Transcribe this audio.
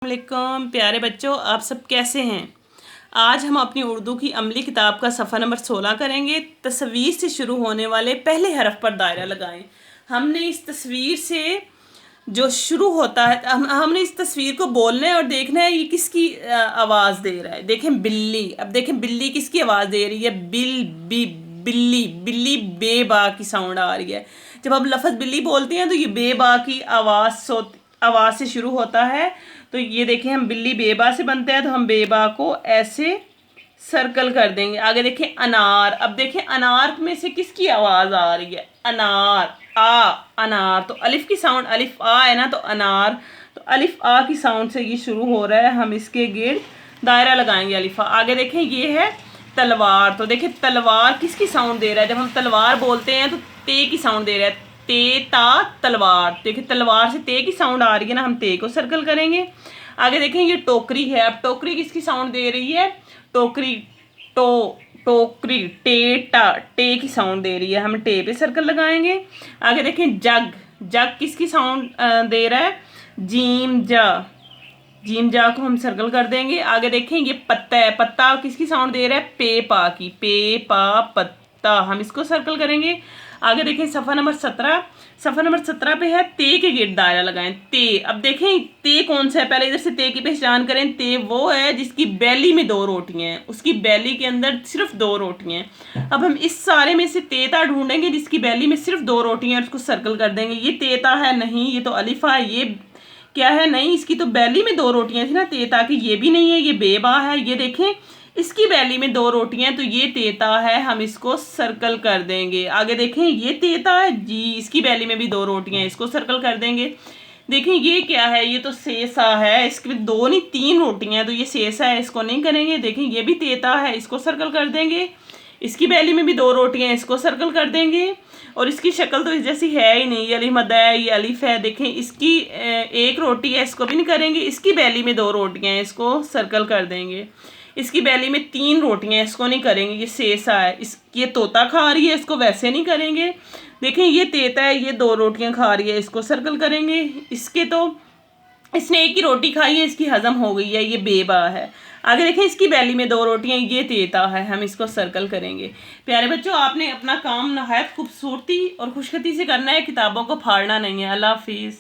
अस्सलामुअलैकुम प्यारे बच्चों, आप सब कैसे हैं। आज हम अपनी उर्दू की अमली किताब का सफ़ा नंबर 16 करेंगे। तस्वीर से शुरू होने वाले पहले हरफ पर दायरा लगाएं। हमने इस तस्वीर से जो शुरू होता है हमने इस तस्वीर को बोलना है और देखना है ये किसकी आवाज़ दे रहा है। देखें बिल्ली, अब देखें बिल्ली किसकी आवाज़ दे रही है। बिल्ली बिल्ली बेबा की साउंड आ रही है। जब हम लफ्ज़ बिल्ली बोलते हैं तो ये बेबा की आवाज़ से शुरू होता है। तो ये देखें हम बिल्ली बेबा से बनते हैं तो हम बेबा को ऐसे सर्कल कर देंगे। आगे देखें अनार, अब देखें अनार में से किसकी आवाज़ आ रही है। अनार अनार तो अलिफ की साउंड, अलिफ आ है ना, तो अनार तो अलिफ आ की साउंड से ये शुरू हो रहा है। हम इसके गिर्द दायरा लगाएंगे अलिफा। आगे देखें ये है तलवार, तो देखें तलवार किसकी साउंड दे रहा है। जब हम तलवार बोलते हैं तो ते की साउंड दे रहा है। ते ता तलवार, देखिए तलवार से ते की साउंड आ रही है ना, हम ते को सर्कल करेंगे। आगे देखें ये टोकरी है, अब टोकरी किसकी साउंड दे रही है। टोकरी टोकरी टे की साउंड दे रही है, हम टे पे सर्कल लगाएंगे। आगे देखें जग किसकी साउंड दे रहा है। जीम जा को हम सर्कल कर देंगे। आगे देखें ये पत्ता है, पत्ता किसकी साउंड दे रहा है। पे पा पत्ता, हम इसको सर्कल करेंगे। आगे देखें सफ़ा नंबर 17 पे है ते के गिर्द दायरा लगाएं। ते, अब देखें ते कौन सा है, पहले इधर से ते की पहचान करें। ते वो है जिसकी बैली में 2 रोटियां हैं, उसकी बैली के अंदर सिर्फ 2 रोटियां हैं। अब हम इस सारे में से तेता ढूंढेंगे जिसकी बैली में सिर्फ 2 रोटियां हैं, उसको सर्कल कर देंगे। ये तेता है नहीं, ये तो अलिफा है। ये क्या है, नहीं, इसकी तो बैली में 2 रोटियां थी ना तेता की, ये भी नहीं है, ये बेबा है। ये देखें इसकी बैली में 2 रोटियां, तो ये तेता है, हम इसको सर्कल कर देंगे। आगे देखें ये तेता है जी, इसकी बैली में भी 2 रोटियां, इसको सर्कल कर देंगे। देखें ये क्या है, ये तो सेसा है, इसके 2 नहीं 3 रोटियां हैं, तो ये सेसा है, इसको नहीं करेंगे। देखें ये भी तेता है, इसको सर्कल कर देंगे। इसकी बैली में भी 2 रोटियां हैं, इसको सर्कल कर देंगे। और इसकी शक्ल तो जैसी है ही नहीं, ये अली मद है, ये अलिफ है। देखें इसकी 1 रोटी है, इसको भी नहीं करेंगे। इसकी बैली में 2 रोटियां हैं, इसको सर्कल कर देंगे। इसकी बैली में 3 रोटियां हैं, इसको नहीं करेंगे, ये सेसा है। ये तोता खा रही है, इसको वैसे नहीं करेंगे। देखें ये तेता है, ये 2 रोटियां खा रही है, इसको सर्कल करेंगे। इसके तो इसने 1 ही रोटी खाई है, इसकी हजम हो गई है, ये बेबा है। आगे देखें इसकी बैली में 2 रोटियां, ये तेता है, हम इसको सर्कल करेंगे। प्यारे बच्चों, आपने अपना काम नहायत खूबसूरती और खुशखती से करना है, किताबों को फाड़ना नहीं है। अल्लाह हाफिज़।